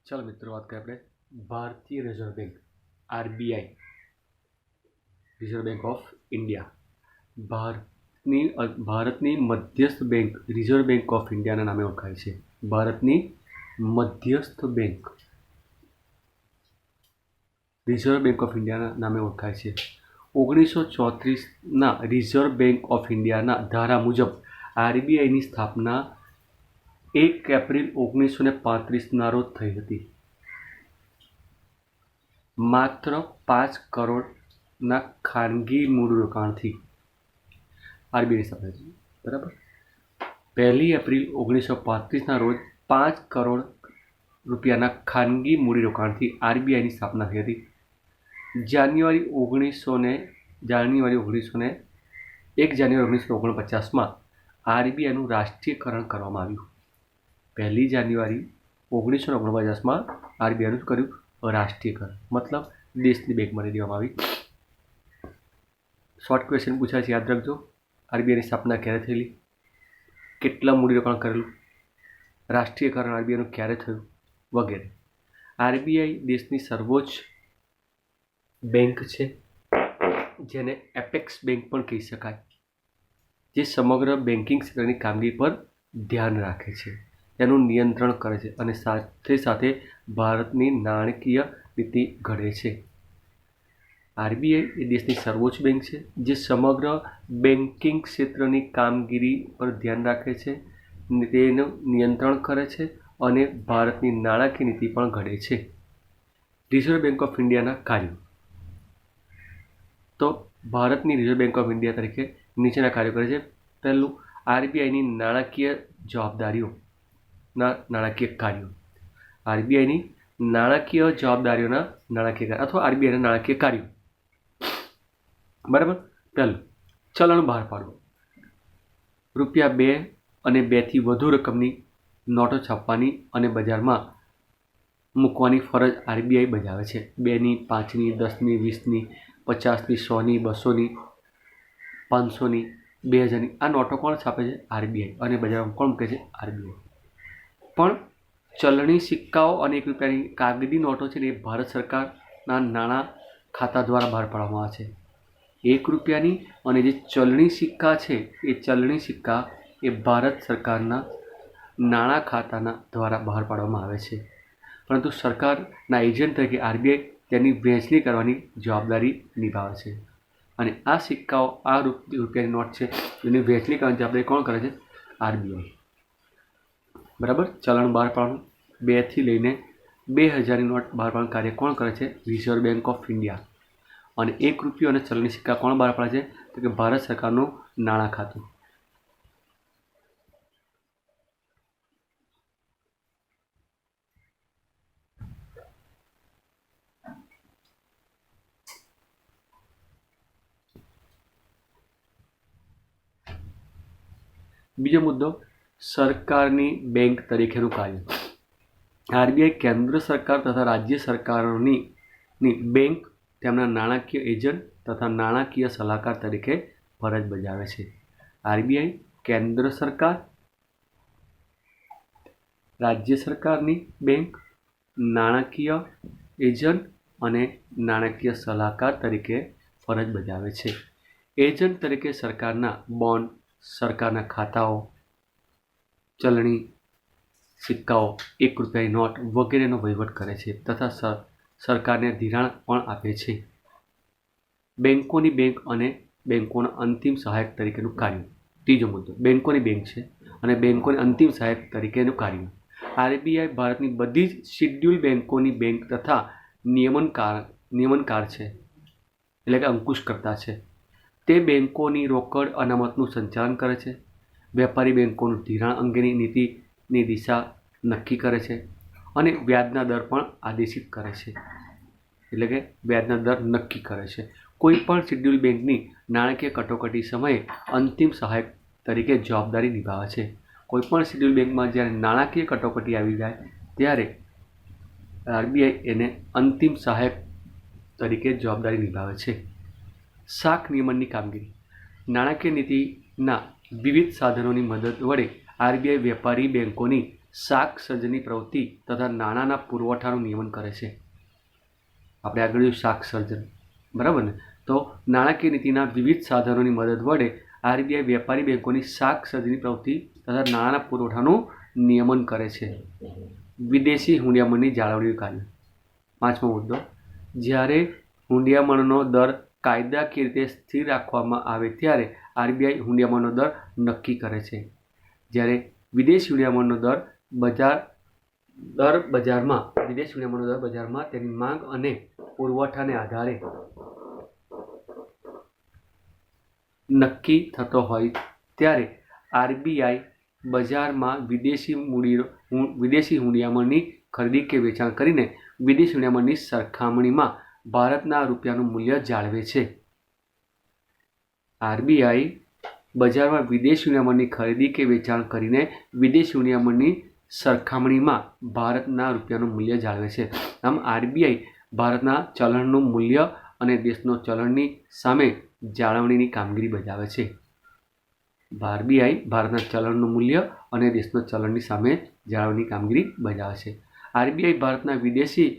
ચાલો મિત્રો વાત કરીએ આપણે ભારતીય reserve bank RBI reserve bank of India ભારતની મધ્યસ્થ બેંક રિઝર્વ બેંક ઓફ ઇન્ડિયાના નામે ઓળખાય છે. ભારતની મધ્યસ્થ બેંક રિઝર્વ બેંક ઓફ ઇન્ડિયાના નામે ઓળખાય છે. 1934ના રિઝર્વ બેંક ઓફ ઇન્ડિયાના ધારા મુજબ આરબીઆઈની સ્થાપના 1 એપ્રિલ 1935ના રોજ થઈ હતી. માત્ર 5 કરોડના ખાનગી મૂડીરોકાણથી આરબીઆઈની સ્થાપના થઈ. બરાબર. 1 એપ્રિલ 1935ના રોજ 5 કરોડ રૂપિયાના ખાનગી મૂડીરોકાણથી આરબીઆઈની સ્થાપના થઈ હતી. જાન્યુઆરી 1949માં આરબીઆઈનું રાષ્ટ્રીયકરણ કરવામાં આવ્યું. 1 જાન્યુઆરી 1949માં આરબીઆઈનું કર્યું રાષ્ટ્રીયકરણ, મતલબ દેશની બેંક બની દેવામાં આવી. શોર્ટ ક્વેશ્ચન પૂછાય છે, યાદ રાખજો. આરબીઆઈની સ્થાપના ક્યારે થયેલી, કેટલા મૂડીરોકાણ કરેલું, રાષ્ટ્રીયકરણ આરબીઆઈનું ક્યારે થયું વગેરે. આરબીઆઈ દેશની સર્વોચ્ચ બેંક છે, જેને એપેક્સ બેંક પણ કહી શકાય, જે સમગ્ર બેન્કિંગ ક્ષેત્રની કામગીરી પર ધ્યાન રાખે છે, તેનું નિયંત્રણ કરે છે અને સાથે સાથે ભારતની નાણાકીય નીતિ ઘડે છે. આરબીઆઈ એ દેશની સર્વોચ્ચ બેંક છે, જે સમગ્ર બેન્કિંગ ક્ષેત્રની કામગીરી પર ધ્યાન રાખે છે, તેનું નિયંત્રણ કરે છે અને ભારતની નાણાકીય નીતિ પણ ઘડે છે. રિઝર્વ બેંક ઓફ ઇન્ડિયાના કાર્યો. તો ભારતની રિઝર્વ બેંક ઓફ ઇન્ડિયા તરીકે નીચેના કાર્યો કરે છે. પહેલું, આરબીઆઈની નાણાકીય જવાબદારીઓના નાણાકીય કાર્યો. આરબીઆઈની નાણાકીય જવાબદારીઓના નાણાકીય કાર્યો અથવા આરબીઆઈના નાણાકીય કાર્યો. બરાબર. પહેલું, ચલણ બહાર પાડવું. ₹2 અને 2થી વધુ રકમની નોટો છાપવાની અને બજારમાં મૂકવાની ફરજ આરબીઆઈ બજાવે છે. 2ની, 5ની, 10ની, 20ની, 50ની, 100ની, 200ની, 500ની, 2000ની આ નોટો કોણ છાપે છે? આરબીઆઈ. અને બજારમાં કોણ મૂકે છે? આરબીઆઈ. પણ ચલણી સિક્કાઓ અને ₹1ની કાગદી નોટો છે ને એ ભારત સરકારના નાણાં ખાતા દ્વારા બહાર પાડવામાં આવે છે. ₹1ની અને જે ચલણી સિક્કા છે એ ચલણી સિક્કા એ ભારત સરકારના નાણાં ખાતાના દ્વારા બહાર પાડવામાં આવે છે. પરંતુ સરકારના એજન્ટ તરીકે આરબીઆઈ તેની વહેંચણી કરવાની જવાબદારી નિભાવે છે. અને આ સિક્કાઓ, આ રૂપિયાની નોટ છે એની વહેંચણી કરવાની જવાબદારી કોણ કરે છે? આરબીઆઈ. બરાબર. ચલણ બહાર પાડવાનું. 2થી લઈને 2000ની નોટ બહાર પાડવાનું કાર્ય કોણ કરે છે? Reserve bank of India. અને ₹1 અને ચલણી સિક્કા કોણ બહાર પાડે છે? તો કે ભારત સરકારનું નાણાં ખાતું. બીજો મુદ્દો, સરકારની બેંક તરીકેનું કાર્ય. આરબીઆઈ કેન્દ્ર સરકાર તથા રાજ્ય સરકારોની બેંક, તેમના નાણાકીય એજન્ટ તથા નાણાકીય સલાહકાર તરીકે ફરજ બજાવે છે. આરબીઆઈ કેન્દ્ર સરકાર, રાજ્ય સરકારની બેંક, નાણાકીય એજન્ટ અને નાણાકીય સલાહકાર તરીકે ફરજ બજાવે છે. એજન્ટ તરીકે સરકારના બોન્ડ, સરકારના ખાતાઓ, ચલણી સિક્કાઓ, ₹1ની નોટ વગેરેનો વહીવટ કરે છે તથા સરકારને ધિરાણ પણ આપે છે. બેંકોની બેંક અને બેંકોના અંતિમ સહાયક તરીકેનું કાર્ય. ત્રીજો મુદ્દો, બેંકોની બેંક છે અને બેંકોની અંતિમ સહાયક તરીકેનું કાર્ય. આરબીઆઈ ભારતની બધી જ શિડ્યુલ બેંકોની બેંક તથા નિયમનકાર છે, એટલે કે અંકુશકર્તા છે. તે બેંકોની રોકડ અનામતનું સંચાલન કરે છે, વેપારી બેંકોનું ધિરાણ અંગેની નીતિની દિશા નક્કી કરે છે અને વ્યાજના દર પણ આદેશિત કરે છે, એટલે કે વ્યાજના દર નક્કી કરે છે. કોઈ પણ શિડ્યુલ બેંકની નાણાકીય કટોકટી સમયે અંતિમ સહાયક તરીકે જવાબદારી નિભાવે છે. કોઈપણ શિડ્યુલ બેંકમાં જ્યારે નાણાકીય કટોકટી આવી જાય ત્યારે આરબીઆઈ એને અંતિમ સહાયક તરીકે જવાબદારી નિભાવે છે. શાખ નિયમનની કામગીરી. નાણાકીય નીતિના વિવિધ સાધનોની મદદ વડે આરબીઆઈ વેપારી બેંકોની શાક સર્જનની પ્રવૃત્તિ તથા નાણાંના પુરવઠાનું નિયમન કરે છે. આપણે આગળ જોયું શાક સર્જન, બરાબર ને? તો નાણાકીય નીતિના વિવિધ સાધનોની મદદ વડે આરબીઆઈ વેપારી બેંકોની શાક સર્જનની પ્રવૃત્તિ તથા નાણાંના પુરવઠાનું નિયમન કરે છે. વિદેશી હુંડિયામણની જાળવણી કાર્ય. 5મો મુદ્દો, જ્યારે હુંડિયામણનો દર કાયદાકીય રીતે સ્થિર રાખવામાં આવે ત્યારે આરબીઆઈ હુંડિયામણનો દર નક્કી કરે છે. જ્યારે વિદેશી હુંડિયામણનો દર બજારમાં તેની માંગ અને પુરવઠાને આધારે નક્કી થતો હોય ત્યારે આરબીઆઈ બજારમાં વિદેશી હુંડિયામણની ખરીદી કે વેચાણ કરીને વિદેશી હુંડિયામણની સરખામણીમાં ભારતના રૂપિયાનું મૂલ્ય જાળવે છે. આરબીઆઈ બજારમાં વિદેશી હુંડિયામણની ખરીદી કે વેચાણ કરીને વિદેશી હુંડિયામણની સરખામણીમાં ભારતના રૂપિયાનું મૂલ્ય જાળવે છે. આમ આરબીઆઈ ભારતના ચલણનું મૂલ્ય અને દેશનો ચલણની સામે જાળવણીની કામગીરી બજાવે છે. આરબીઆઈ ભારતના ચલણનું મૂલ્ય અને દેશના ચલણની સામે જાળવણીની કામગીરી બજાવે છે. આરબીઆઈ ભારતના વિદેશી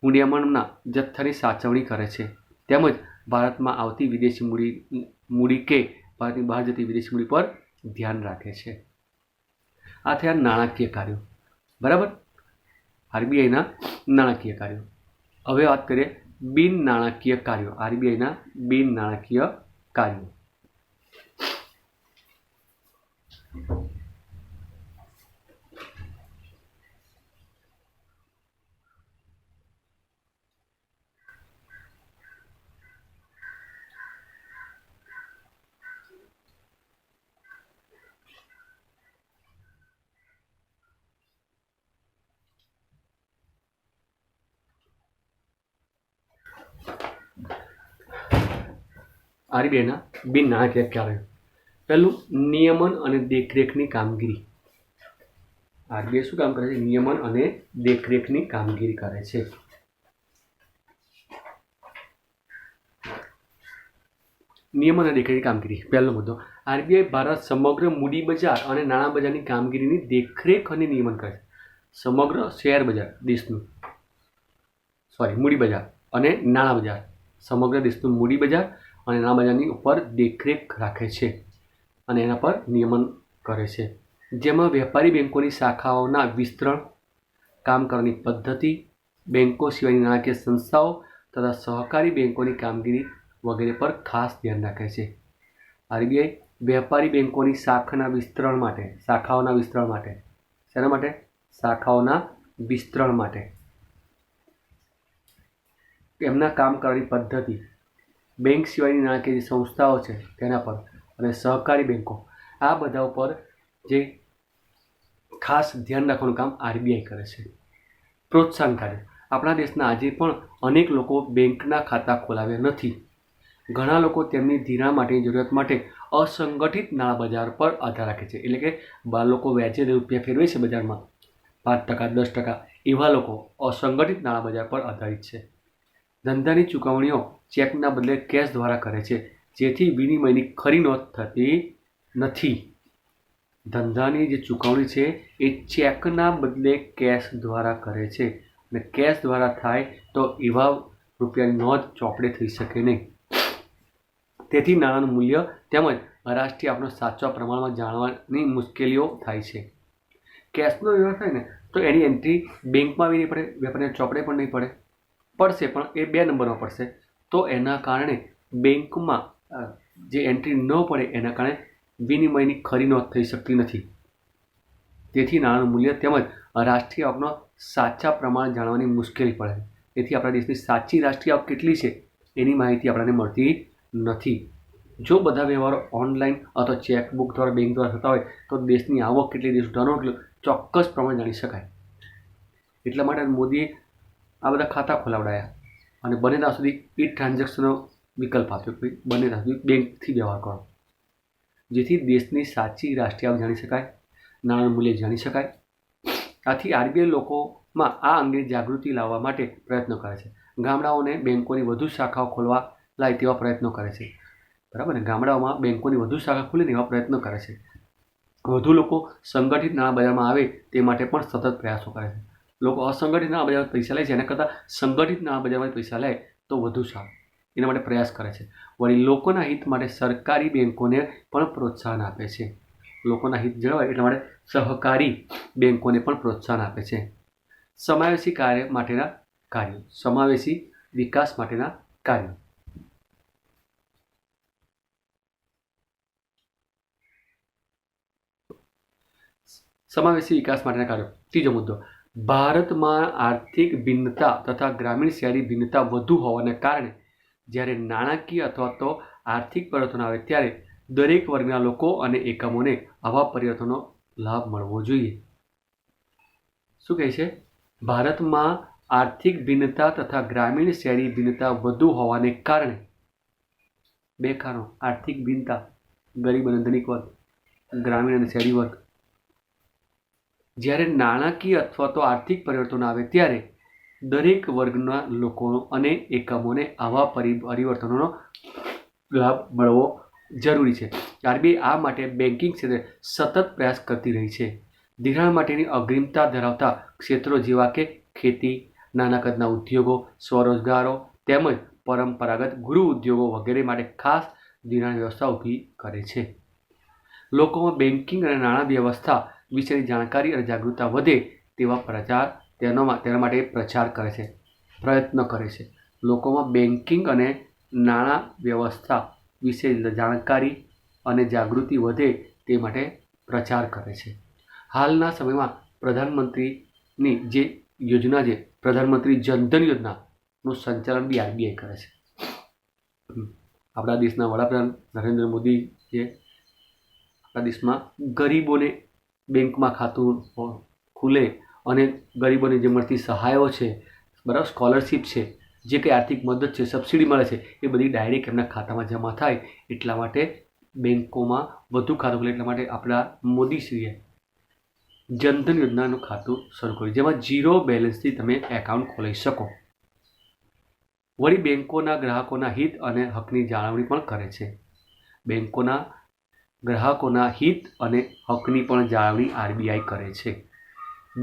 હુંડિયામણના જથ્થાની સાચવણી કરે છે તેમજ ભારતમાં આવતી વિદેશી મૂડી કે ભારતની બહાર જતી વિદેશી મૂડી પર ધ્યાન રાખે છે. આ થયા નાણાકીય કાર્યો, બરાબર? આરબીઆઈના નાણાકીય કાર્યો. હવે વાત કરીએ બિન નાણાકીય કાર્યો. આરબીઆઈના બિન નાણાકીય કાર્યો. આરબીઆઈના બિન નાણાકીય કાર્યો. પહેલું, નિયમન અને દેખરેખની કામગીરી. આરબીઆઈ શું કામ કરે છે? નિયમન અને દેખરેખની કામગીરી કરે છે. નિયમન અને દેખરેખની કામગીરી. પહેલો મુદ્દો, આરબીઆઈ ભારત સમગ્ર મૂડી બજાર અને નાણાં બજારની કામગીરીની દેખરેખ અને નિયમન કરે છે. સમગ્ર શેર બજાર દેશનું મૂડી બજાર અને નાણાં બજાર, સમગ્ર દેશનું મૂડી બજાર અને નાણાં બજારની ઉપર દેખરેખ રાખે છે અને એના પર નિયમન કરે છે. જેમાં વેપારી બેંકોની શાખાઓના વિસ્તરણ, કામ કરવાની પદ્ધતિ, બેંકો સિવાયની નાણાકીય સંસ્થાઓ તથા સહકારી બેંકોની કામગીરી વગેરે પર ખાસ ધ્યાન રાખે છે. આરબીઆઈ વેપારી બેંકોની શાખાઓના વિસ્તરણ માટે એમના કામ કરવાની પદ્ધતિ, બેંક સિવાયની નાણાકીય સંસ્થાઓ છે તેના પર અને સહકારી બેંકો, આ બધા ઉપર જે ખાસ ધ્યાન રાખવાનું કામ આરબીઆઈ કરે છે. પ્રોત્સાહન કાર્ય. આપણા દેશના આજે પણ અનેક લોકો બેંકના ખાતા ખોલાવ્યા નથી. ઘણા લોકો તેમની ધિરાણ માટેની જરૂરિયાત માટે અસંગઠિત નાણાં બજાર પર આધાર રાખે છે. એટલે કે લોકો વ્યાજે રૂપિયા ફેરવે છે બજારમાં 5%, 10%, એવા લોકો અસંગઠિત નાણાં બજાર પર આધારિત છે. ધંધાની ચૂકવણીઓ ચેકના બદલે કેશ દ્વારા કરે છે, જેથી વિનિમયની ખરી નોંધ થતી નથી. ધંધાની જે ચૂકવણી છે એ ચેકના બદલે કેશ દ્વારા કરે છે અને કેશ દ્વારા થાય તો એવા રૂપિયાની નોંધ ચોપડે થઈ શકે નહીં. તેથી નાણાંનું મૂલ્ય તેમજ રાષ્ટ્રીય આપણો સાચા પ્રમાણમાં જાણવાની મુશ્કેલીઓ થાય છે. કેશનો વ્યવહાર થાય ને તો એની એન્ટ્રી બેંકમાં બી નહીં પડે, વેપારીને ચોપડે પણ નહીં પડશે પણ એ 2 નંબરમાં પડશે. તો એના કારણે બેંકમાં જે એન્ટ્રી ન પડે એના કારણે વિનિમયની ખરી નોંધ થઈ શકતી નથી. તેથી નાણાંનું મૂલ્ય તેમજ રાષ્ટ્રીય આવકનો સાચા પ્રમાણ જાણવાની મુશ્કેલી પડે. તેથી આપણા દેશની સાચી રાષ્ટ્રીય આવક કેટલી છે એની માહિતી આપણને મળતી નથી. જો બધા વ્યવહારો ઓનલાઈન અથવા ચેકબુક દ્વારા બેંક દ્વારા થતા હોય તો દેશની આવક કેટલી, દેશનું ટર્નઓવર કેટલું ચોક્કસ પ્રમાણે જાણી શકાય. એટલા માટે મોદીએ આ બધા ખાતા ખોલાવડાયા અને બને ત્યાં સુધી એ ટ્રાન્ઝેક્શનનો વિકલ્પ આપ્યો કે બને ત્યાં સુધી બેંકથી વ્યવહાર કરો, જેથી દેશની સાચી રાષ્ટ્રીય આવક જાણી શકાય, નાણાંનું મૂલ્ય જાણી શકાય. આથી આરબીઆઈ લોકોમાં આ અંગે જાગૃતિ લાવવા માટે પ્રયત્નો કરે છે. ગામડાઓને બેંકોની વધુ શાખાઓ ખોલવા લાય તેવા પ્રયત્નો કરે છે. બરાબર ને? ગામડાઓમાં બેંકોની વધુ શાખા ખુલે ને એવા પ્રયત્નો કરે છે. વધુ લોકો સંગઠિત નાણાં બજારમાં આવે તે માટે પણ સતત પ્રયાસો કરે છે. લોકો અસંગઠિત નાણાં બજારમાં પૈસા લે છે એના કરતાં સંગઠિત નાણાં બજારમાં પૈસા લે તો વધુ સારું, એના માટે પ્રયાસ કરે છે. વળી લોકોના હિત માટે સરકારી બેન્કોને પણ પ્રોત્સાહન આપે છે. લોકોના હિત જળવાય એટલા માટે સહકારી બેન્કોને પણ પ્રોત્સાહન આપે છે. સમાવેશી કાર્ય માટેના કાર્યો, સમાવેશી વિકાસ માટેના કાર્યો. સમાવેશી વિકાસ માટેના કાર્યો. ત્રીજો મુદ્દો, ભારતમાં આર્થિક ભિન્નતા તથા ગ્રામીણ શહેરી ભિન્નતા વધુ હોવાને કારણે જ્યારે નાણાકીય અથવા તો આર્થિક પરિવર્તન આવે ત્યારે દરેક વર્ગના લોકો અને એકમોને આવા પરિવર્તનનો લાભ મળવો જોઈએ. શું કહે છે? ભારતમાં આર્થિક ભિન્નતા તથા ગ્રામીણ શહેરી ભિન્નતા વધુ હોવાને કારણે, બે કારણો, આર્થિક ભિન્નતા, ગરીબ અને ધનિક વર્ગ, ગ્રામીણ અને શહેરી વર્ગ. જ્યારે નાણાકીય અથવા તો આર્થિક પરિવર્તન આવે ત્યારે દરેક વર્ગના લોકો અને એકમોને આવા પરિવર્તનોનો લાભ મળવો જરૂરી છે. આરબીઆઈ આ માટે બેન્કિંગ ક્ષેત્રે સતત પ્રયાસ કરતી રહી છે. ધિરાણ માટેની અગ્રિમતા ધરાવતા ક્ષેત્રો જેવા કે ખેતી, નાના કદના ઉદ્યોગો, સ્વરોજગારો તેમજ પરંપરાગત ગૃહ ઉદ્યોગો વગેરે માટે ખાસ ધિરાણ વ્યવસ્થા ઊભી કરે છે. લોકોમાં બેન્કિંગ અને નાણાં વ્યવસ્થા વિશેની જાણકારી અને જાગૃતતા વધે તેના માટે પ્રચાર કરે છે, પ્રયત્ન કરે છે. લોકોમાં બેન્કિંગ અને નાણાં વ્યવસ્થા વિશે જાણકારી અને જાગૃતિ વધે તે માટે પ્રચાર કરે છે. હાલના સમયમાં પ્રધાનમંત્રીની જે યોજના છે, પ્રધાનમંત્રી જનધન યોજનાનું સંચાલન બી આરબીઆઈ કરે છે. આપણા દેશના વડાપ્રધાન નરેન્દ્ર મોદીએ આપણા દેશમાં ગરીબોને બેંકમાં ખાતું ખુલે અને ગરીબોને જે મળતી સહાયો છે, બરાબર, સ્કોલરશીપ છે, જે કંઈ આર્થિક મદદ છે, સબસિડી મળે છે, એ બધી ડાયરેક્ટ એમના ખાતામાં જમા થાય એટલા માટે બેન્કોમાં વધુ ખાતું ખુલે એટલા માટે આપણા મોદીશ્રીએ જનધન યોજનાનું ખાતું શરૂ કર્યું, જેમાં 0 બેલેન્સથી તમે એકાઉન્ટ ખોલી શકો. વળી બેન્કોના ગ્રાહકોના હિત અને હકની જાળવણી પણ કરે છે. બેન્કોના ગ્રાહકોના હિત અને હકની પણ જાળવણી આરબીઆઈ કરે છે.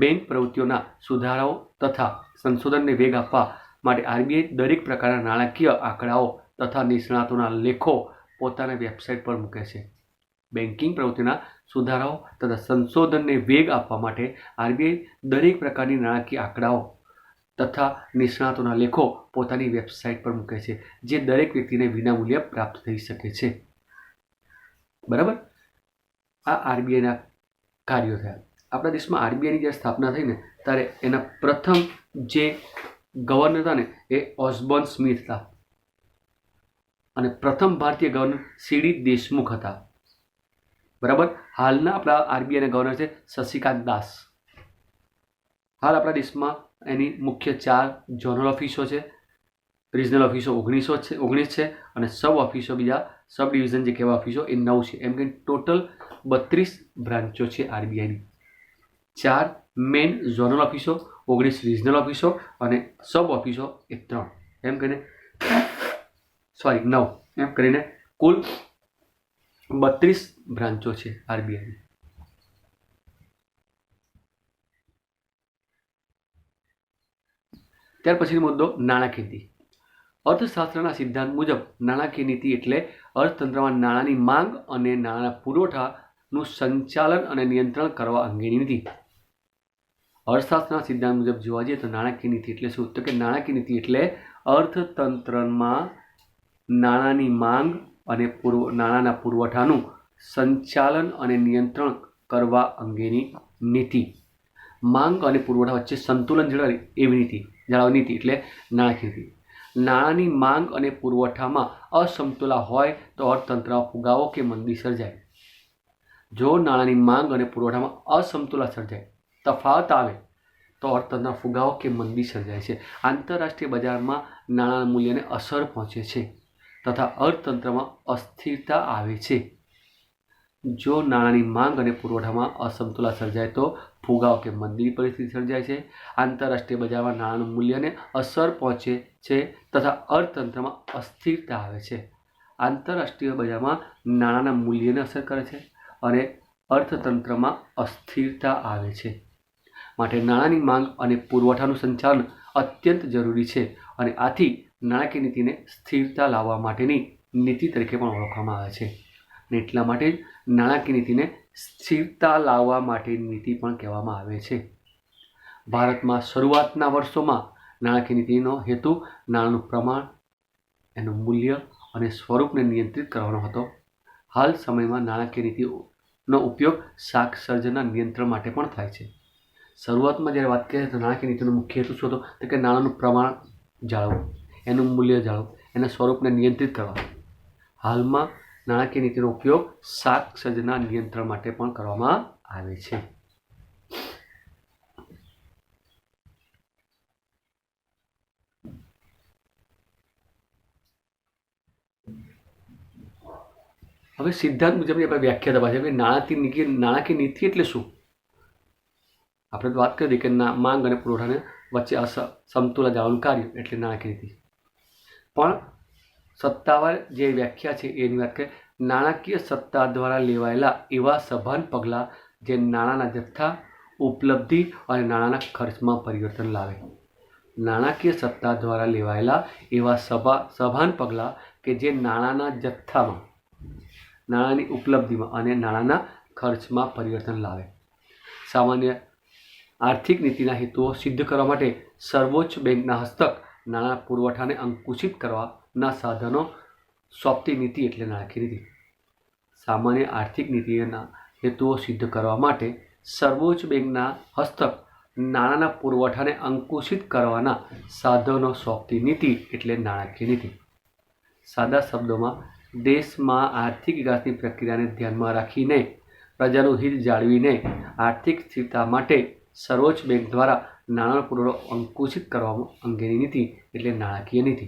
બેંક પ્રવૃત્તિઓના સુધારાઓ તથા સંશોધનને વેગ આપવા માટે આરબીઆઈ દરેક પ્રકારના નાણાકીય આંકડાઓ તથા નિષ્ણાતોના લેખો પોતાના વેબસાઇટ પર મૂકે છે. બેન્કિંગ પ્રવૃત્તિના સુધારાઓ તથા સંશોધનને વેગ આપવા માટે આરબીઆઈ દરેક પ્રકારની નાણાકીય આંકડાઓ તથા નિષ્ણાતોના લેખો પોતાની વેબસાઇટ પર મૂકે છે, જે દરેક વ્યક્તિને વિનામૂલ્યે પ્રાપ્ત થઈ શકે છે. બરાબર, આ આરબીઆઈના કાર્યો થયા. આપણા દેશમાં આરબીઆઈની જ્યારે સ્થાપના થઈ ને ત્યારે એના પ્રથમ જે ગવર્નર હતા ને એ ઓસ્બોર્ન સ્મિથ હતા અને પ્રથમ ભારતીય ગવર્નર સીડી દેશમુખ હતા. બરાબર, હાલના આપણા આરબીઆઈના ગવર્નર છે શશિકાંત દાસ. હાલ આપણા દેશમાં એની મુખ્ય 4 ઝોનલ ઓફિસો છે, રિજનલ ઓફિસો 19 છે અને સબ ઓફિસો, બીજા સબ ડિવિઝન જે કહેવાય ઓફિસો એ 9 છે. એમ કે ટોટલ 32 બ્રાન્ચો છે આરબીઆઈની. 4 મેઇન ઝોનલ ઓફિસો, 19 રિજનલ ઓફિસો અને સબ ઓફિસો એ 3. એમ કરીને 9. એમ કરીને કુલ 32 બ્રાન્ચો છે આરબીઆઈની. ત્યાર પછીનો મુદ્દો નાણાકીય નીતિ. અર્થશાસ્ત્રના સિદ્ધાંત મુજબ નાણાકીય નીતિ એટલે અર્થતંત્રમાં નાણાંની માંગ અને નાણાંના પુરવઠાનું સંચાલન અને નિયંત્રણ કરવા અંગેની નીતિ. અર્થશાસ્ત્રના સિદ્ધાંત મુજબ જોવા જઈએ તો નાણાકીય નીતિ એટલે શું? તો કે નાણાકીય નીતિ એટલે અર્થતંત્રમાં નાણાંની માંગ અને નાણાંના પુરવઠાનું સંચાલન અને નિયંત્રણ કરવા અંગેની નીતિ. માંગ અને પુરવઠા વચ્ચે સંતુલન જળવાય એવી નીતિ એટલે નાણાકીય નીતિ. નાણાંની માંગ અને પુરવઠામાં અસમતુલા હોય તો અર્થતંત્રમાં ફુગાવો કે મંદી સર્જાય. જો નાણાંની માંગ અને પુરવઠામાં અસમતુલા સર્જાય, તફાવત આવે તો અર્થતંત્રમાં ફુગાવો કે મંદી સર્જાય છે. આંતરરાષ્ટ્રીય બજારમાં નાણાંના મૂલ્યને અસર પહોંચે છે તથા અર્થતંત્રમાં અસ્થિરતા આવે છે. જો નાણાંની માંગ અને પુરવઠામાં અસમતુલા સર્જાય તો ફુગાવો કે મંદીની પરિસ્થિતિ સર્જાય છે. આંતરરાષ્ટ્રીય બજારમાં નાણાંનું મૂલ્યને અસર પહોંચે છે તથા અર્થતંત્રમાં અસ્થિરતા આવે છે. આંતરરાષ્ટ્રીય બજારમાં નાણાંના મૂલ્યને અસર કરે છે અને અર્થતંત્રમાં અસ્થિરતા આવે છે. માટે નાણાંની માંગ અને પુરવઠાનું સંચાલન અત્યંત જરૂરી છે અને આથી નાણાકીય નીતિને સ્થિરતા લાવવા માટેની નીતિ તરીકે પણ ઓળખવામાં આવે છે. અને એટલા માટે જ નાણાકીય નીતિને સ્થિરતા લાવવા માટેની નીતિ પણ કહેવામાં આવે છે. ભારતમાં શરૂઆતના વર્ષોમાં નાણાકીય નીતિનો હેતુ નાણાંનું પ્રમાણ, એનું મૂલ્ય અને સ્વરૂપને નિયંત્રિત કરવાનો હતો. હાલ સમયમાં નાણાકીય નીતિનો ઉપયોગ શાક સર્જનના નિયંત્રણ માટે પણ થાય છે. શરૂઆતમાં જ્યારે વાત કરીએ તો નાણાકીય નીતિનો મુખ્ય હેતુ શું હતો? તો કે નાણાંનું પ્રમાણ જાળવવું, એનું મૂલ્ય જાળવવું, એના સ્વરૂપને નિયંત્રિત કરવા. હાલમાં નાણાકીય નીતિનો ઉપયોગ શાક સર્જનના નિયંત્રણ માટે પણ કરવામાં આવે છે. હવે સિદ્ધાંત મુજબની આપણે વ્યાખ્યા તપાસીએ કે નાણાકીય નીતિ એટલે શું? આપણે વાત કરી કે માંગ અને પુરવઠાને વચ્ચે સમતુલા જાળવવાનું કાર્ય એટલે નાણાકીય નીતિ. પણ સત્તાવાર જે વ્યાખ્યા છે એની વાત કરીએ, નાણાકીય સત્તા દ્વારા લેવાયેલા એવા સભાન પગલાં જે નાણાંના જથ્થા, ઉપલબ્ધિ અને નાણાંના ખર્ચમાં પરિવર્તન લાવે. નાણાકીય સત્તા દ્વારા લેવાયેલા એવા સભાન પગલાં કે જે નાણાંના જથ્થામાં, નાણાંની ઉપલબ્ધિમાં અને નાણાંના ખર્ચમાં પરિવર્તન લાવે. સામાન્ય આર્થિક નીતિના હેતુઓ સિદ્ધ કરવા માટે સર્વોચ્ચ બેંકના હસ્તક નાણાં પુરવઠાને અંકુશિત કરવાના સાધનો સોંપતી નીતિ એટલે નાણાકીય નીતિ. સામાન્ય આર્થિક નીતિના હેતુઓ સિદ્ધ કરવા માટે સર્વોચ્ચ બેંકના હસ્તક નાણાંના પુરવઠાને અંકુશિત કરવાના સાધનો સોંપતી નીતિ એટલે નાણાકીય નીતિ. સાદા શબ્દોમાં, દેશમાં આર્થિક વિકાસની પ્રક્રિયાને ધ્યાનમાં રાખીને પ્રજાનું હિત જાળવીને આર્થિક સ્થિરતા માટે સર્વોચ્ચ બેંક દ્વારા નાણાંનો પુરવઠો અંકુશિત કરવા અંગેની નીતિ એટલે નાણાકીય નીતિ.